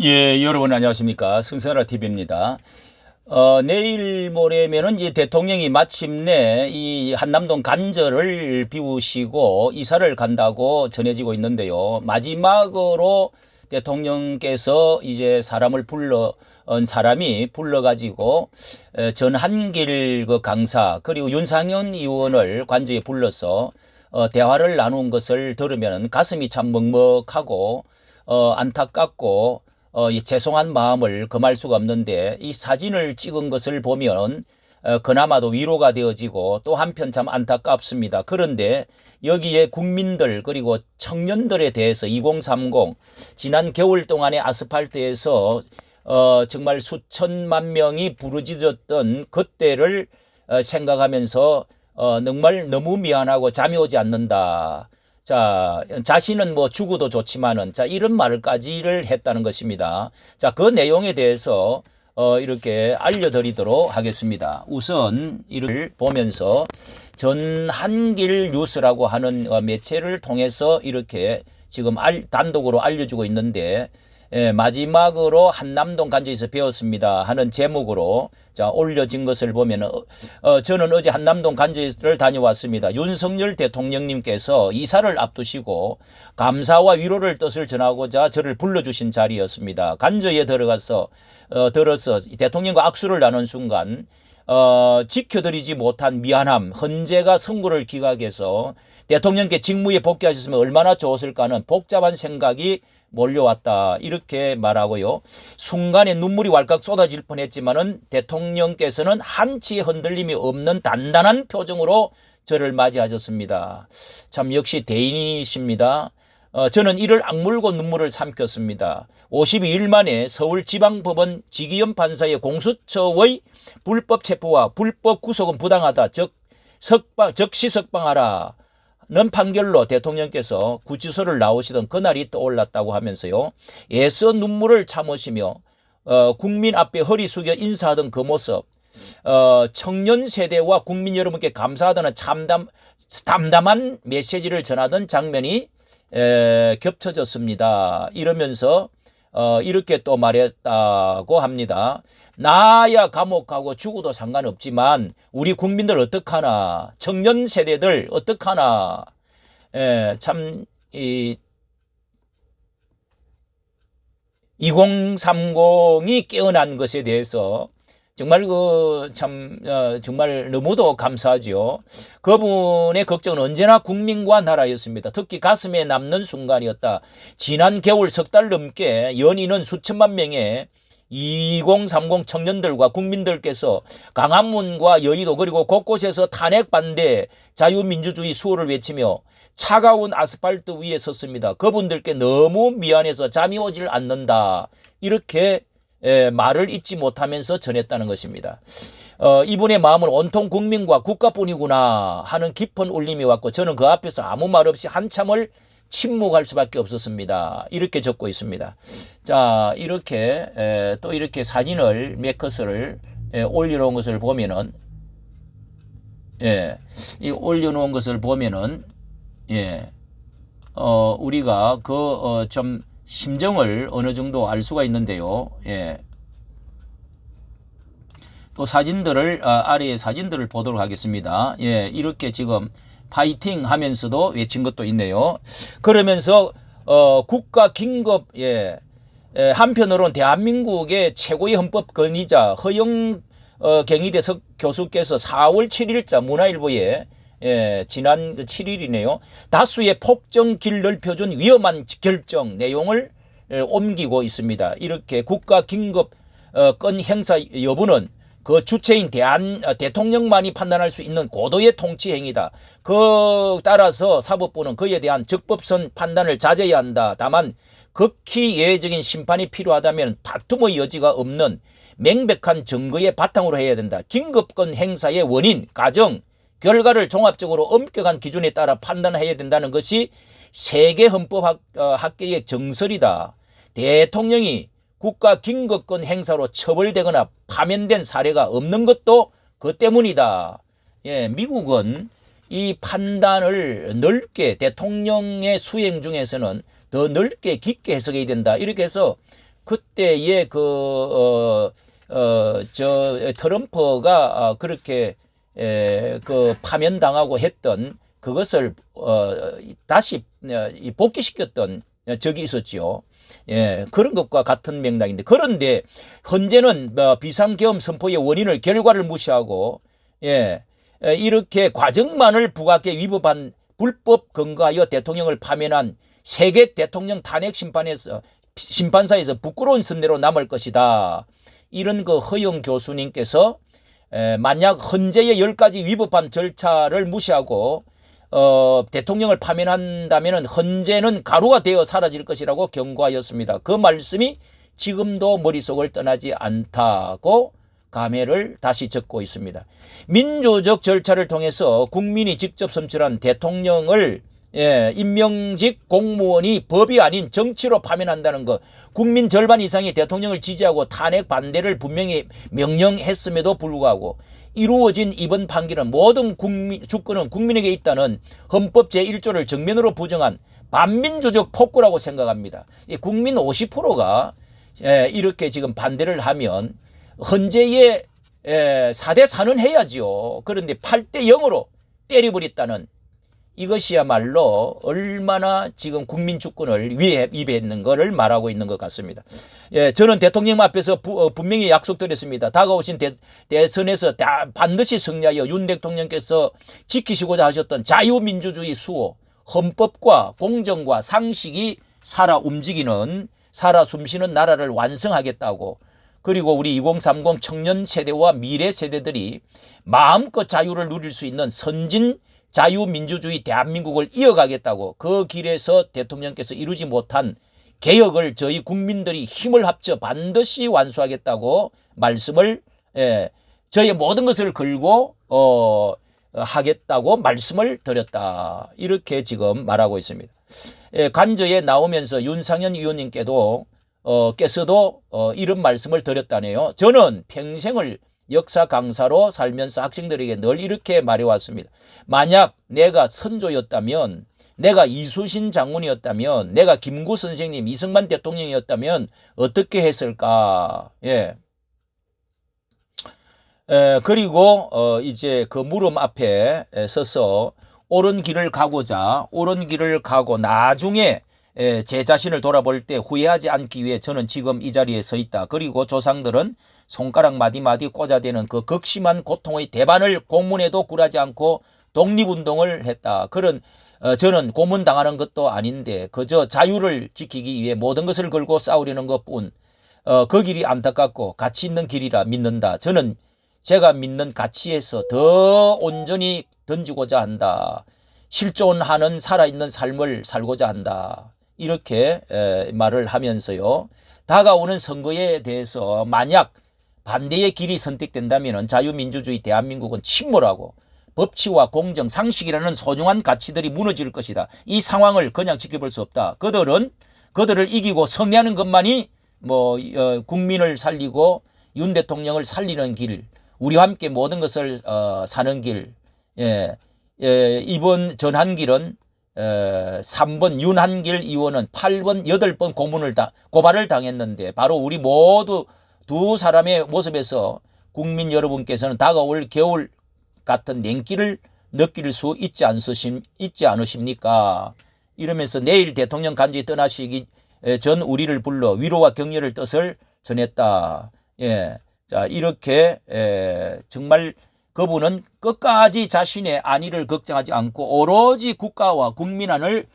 예, 여러분 안녕하십니까. 승선아 TV입니다. 내일 모레면은 이제 대통령이 마침내 이 한남동 관저를 비우시고 이사를 간다고 전해지고 있는데요. 마지막으로 대통령께서 이제 사람이 불러가지고 전한길 그 강사 그리고 윤상현 의원을 관저에 불러서 대화를 나눈 것을 들으면 가슴이 참 먹먹하고 안타깝고 죄송한 마음을 금할 수가 없는데 이 사진을 찍은 것을 보면 그나마도 위로가 되어지고 또 한편 참 안타깝습니다. 그런데 여기에 국민들 그리고 청년들에 대해서 2030 지난 겨울 동안의 아스팔트에서 정말 수천만 명이 부르짖었던 그때를 생각하면서 정말 너무 미안하고 잠이 오지 않는다. 자, 자신은 뭐 죽어도 좋지만은, 자, 이런 말까지를 했다는 것입니다. 자, 그 내용에 대해서, 이렇게 알려드리도록 하겠습니다. 우선, 이를 보면서 전한길 뉴스라고 하는 매체를 통해서 이렇게 지금 단독으로 알려주고 있는데, 마지막으로 한남동 관저에서 배웠습니다 하는 제목으로 자 올려진 것을 보면 저는 어제 한남동 관저를 다녀왔습니다. 윤석열 대통령님께서 이사를 앞두시고 감사와 위로를 뜻을 전하고자 저를 불러주신 자리였습니다. 관저에 들어서 대통령과 악수를 나눈 순간 지켜드리지 못한 미안함, 헌재가 선고를 기각해서 대통령께 직무에 복귀하셨으면 얼마나 좋았을까 하는 복잡한 생각이 몰려왔다. 이렇게 말하고요. 순간에 눈물이 왈칵 쏟아질 뻔했지만은 대통령께서는 한치의 흔들림이 없는 단단한 표정으로 저를 맞이하셨습니다. 참 역시 대인이십니다. 저는 이를 악물고 눈물을 삼켰습니다. 52일 만에 서울지방법원 지기현 판사의 공수처의 불법 체포와 불법 구속은 부당하다. 즉시 석방하라. 는 판결로 대통령께서 구치소를 나오시던 그날이 떠올랐다고 하면서요. 애써 눈물을 참으시며 국민 앞에 허리 숙여 인사하던 그 모습, 청년 세대와 국민 여러분께 감사하다는 담담한 메시지를 전하던 장면이 겹쳐졌습니다. 이러면서 이렇게 또 말했다고 합니다. 나야 감옥 가고 죽어도 상관없지만 우리 국민들 어떡하나, 청년 세대들 어떡하나. 참 2030이 깨어난 것에 대해서 정말 정말 너무도 감사하죠. 그분의 걱정은 언제나 국민과 나라였습니다. 특히 가슴에 남는 순간이었다. 지난 겨울 석 달 넘게 연인은 수천만 명의 2030 청년들과 국민들께서 광화문과 여의도 그리고 곳곳에서 탄핵 반대 자유민주주의 수호를 외치며 차가운 아스팔트 위에 섰습니다. 그분들께 너무 미안해서 잠이 오질 않는다. 이렇게 말을 잊지 못하면서 전했다는 것입니다. 이분의 마음은 온통 국민과 국가뿐이구나 하는 깊은 울림이 왔고 저는 그 앞에서 아무 말 없이 한참을 침묵할 수밖에 없었습니다. 이렇게 적고 있습니다. 자, 이렇게 또 이렇게 사진을 몇 컷을 올려놓은 것을 보면은 이 올려놓은 것을 보면은 우리가 좀 심정을 어느 정도 알 수가 있는데요. 또 사진들을 아래에 사진들을 보도록 하겠습니다. 이렇게 지금 파이팅 하면서도 외친 것도 있네요. 그러면서 국가 긴급 한편으로는 대한민국의 최고의 헌법 권위자 허영 경희대 교수께서 4월 7일자 문화일보에 지난 7일이네요. 다수의 폭정 길 넓혀준 위험한 결정 내용을 옮기고 있습니다. 이렇게 국가 긴급 건 행사 여부는 그 주체인 대통령만이 판단할 수 있는 고도의 통치 행위다. 따라서 사법부는 그에 대한 적법성 판단을 자제해야 한다. 다만 극히 예외적인 심판이 필요하다면 다툼의 여지가 없는 명백한 증거의 바탕으로 해야 된다. 긴급권 행사의 원인, 과정, 결과를 종합적으로 엄격한 기준에 따라 판단해야 된다는 것이 세계 헌법학계의 정설이다. 대통령이 국가 긴급권 행사로 처벌되거나 파면된 사례가 없는 것도 그 때문이다. 미국은 이 판단을 넓게 대통령의 수행 중에서는 더 넓게 깊게 해석해야 된다. 이렇게 해서 그때의 트럼프가 그렇게 그 파면당하고 했던 그것을 다시 복귀시켰던 적이 있었지요. 예, 그런 것과 같은 맥락인데, 그런데 현재는 비상계엄 선포의 원인을 결과를 무시하고, 예, 이렇게 과정만을 부각해 위법한 불법 근거하여 대통령을 파면한 세계 대통령 탄핵 심판사에서 부끄러운 선례로 남을 것이다. 이런 그 허영 교수님께서 만약 헌재의 10가지 위법한 절차를 무시하고 대통령을 파면한다면 헌재는 가루가 되어 사라질 것이라고 경고하였습니다. 그 말씀이 지금도 머릿속을 떠나지 않다고 감회를 다시 적고 있습니다. 민주적 절차를 통해서 국민이 직접 선출한 대통령을 임명직 공무원이 법이 아닌 정치로 파면한다는 것, 국민 절반 이상이 대통령을 지지하고 탄핵 반대를 분명히 명령했음에도 불구하고 이루어진 이번 판결은 모든 주권은 국민에게 있다는 헌법 제1조를 정면으로 부정한 반민주적 폭거라고 생각합니다. 국민 50%가 이렇게 지금 반대를 하면 헌재에 4대 4는 해야지요. 그런데 8대 0으로 때려버렸다는, 이것이야말로 얼마나 지금 국민 주권을 위배했는 것을 말하고 있는 것 같습니다. 예, 저는 대통령 앞에서 분명히 약속드렸습니다. 다가오신 대선에서 반드시 승리하여 윤 대통령께서 지키시고자 하셨던 자유민주주의 수호, 헌법과 공정과 상식이 살아 움직이는, 살아 숨쉬는 나라를 완성하겠다고, 그리고 우리 2030 청년 세대와 미래 세대들이 마음껏 자유를 누릴 수 있는 선진 자유민주주의 대한민국을 이어가겠다고, 그 길에서 대통령께서 이루지 못한 개혁을 저희 국민들이 힘을 합쳐 반드시 완수하겠다고 말씀을, 저의 모든 것을 걸고 하겠다고 말씀을 드렸다. 이렇게 지금 말하고 있습니다. 관저에 나오면서 윤상현 의원님께도 께서도 이런 말씀을 드렸다네요. 저는 평생을 역사 강사로 살면서 학생들에게 늘 이렇게 말해왔습니다. 만약 내가 선조였다면, 내가 이수신 장군이었다면, 내가 김구 선생님, 이승만 대통령이었다면 어떻게 했을까? 예. 그리고 이제 그 물음 앞에 서서 옳은 길을 가고 나중에 제 자신을 돌아볼 때 후회하지 않기 위해 저는 지금 이 자리에 서 있다. 그리고 조상들은 손가락 마디마디 꽂아대는 그 극심한 고통의 대반을 공문에도 굴하지 않고 독립운동을 했다. 저는 고문당하는 것도 아닌데 그저 자유를 지키기 위해 모든 것을 걸고 싸우려는 것뿐. 그 길이 안타깝고 가치 있는 길이라 믿는다. 저는 제가 믿는 가치에서 더 온전히 던지고자 한다. 실존하는 살아있는 삶을 살고자 한다. 이렇게 말을 하면서요. 다가오는 선거에 대해서 만약 반대의 길이 선택된다면 자유민주주의 대한민국은 침몰하고 법치와 공정, 상식이라는 소중한 가치들이 무너질 것이다. 이 상황을 그냥 지켜볼 수 없다. 그들을 이기고 승리하는 것만이 국민을 살리고 윤 대통령을 살리는 길, 우리와 함께 모든 것을 사는 길. 이번 전한길은 3번 윤한길 의원은 8번 8번 고발을 당했는데 바로 우리 모두 두 사람의 모습에서 국민 여러분께서는 다가올 겨울 같은 냉기를 느낄 수 있지 않으십니까? 이러면서 내일 대통령 간지 떠나시기 전 우리를 불러 위로와 격려를 뜻을 전했다. 예. 자, 이렇게 정말 그분은 끝까지 자신의 안위를 걱정하지 않고 오로지 국가와 국민만을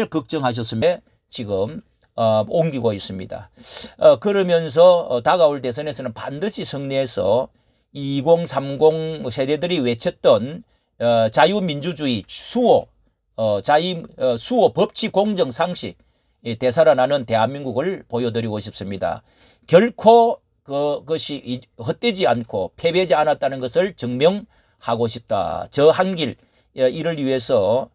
걱정하셨으며 지금 옮기고 있습니다. 그러면서 다가올 대선에서는 반드시 승리해서 2030 세대들이 외쳤던 자유민주주의 수호, 수호, 법치, 공정, 상식, 되살아나는 대한민국을 보여드리고 싶습니다. 결코 그것이 헛되지 않고 패배하지 않았다는 것을 증명하고 싶다. 저 한 길, 이를 위해서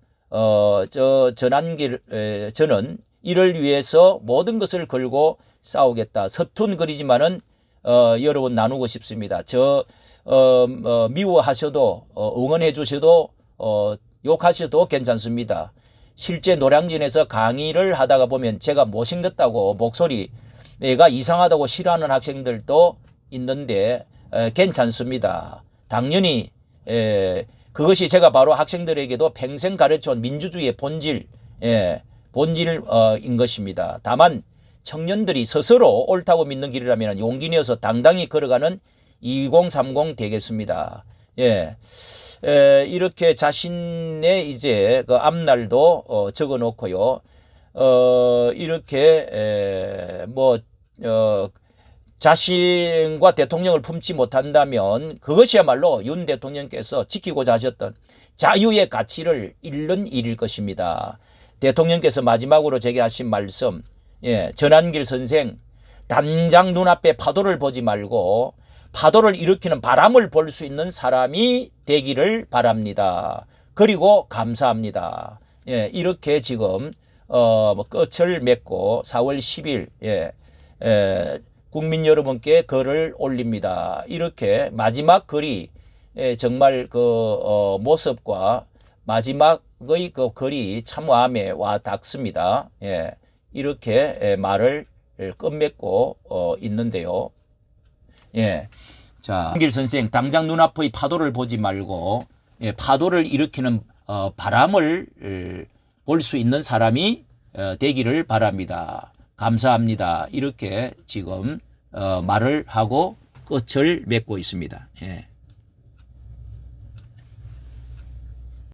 저는 이를 위해서 모든 것을 걸고 싸우겠다. 서툰거리지만은 여러분 나누고 싶습니다. 미워하셔도 응원해 주셔도 욕하셔도 괜찮습니다. 실제 노량진에서 강의를 하다가 보면 제가 못생겼다고 목소리 내가 이상하다고 싫어하는 학생들도 있는데 괜찮습니다. 당연히 그것이 제가 바로 학생들에게도 평생 가르쳐온 민주주의의 본질, 본질인 것입니다. 다만 청년들이 스스로 옳다고 믿는 길이라면 용기 내어서 당당히 걸어가는 2030 되겠습니다. 이렇게 자신의 이제 그 앞날도 적어 놓고요. 이렇게 자신과 대통령을 품지 못한다면 그것이야말로 윤 대통령께서 지키고자 하셨던 자유의 가치를 잃는 일일 것입니다. 대통령께서 마지막으로 제게 하신 말씀, 전한길 선생, 당장 눈앞에 파도를 보지 말고 파도를 일으키는 바람을 볼 수 있는 사람이 되기를 바랍니다. 그리고 감사합니다. 이렇게 지금 끝을 맺고 4월 10일 국민 여러분께 글을 올립니다. 이렇게 마지막 글이 정말 그 모습과 마지막의 그 글이 참 마음에 와 닿습니다. 이렇게 말을 끝맺고 있는데요. 자, 한길 선생, 당장 눈앞의 파도를 보지 말고 파도를 일으키는 바람을 볼 수 있는 사람이 되기를 바랍니다. 감사합니다. 이렇게 지금 말을 하고 끝을 맺고 있습니다.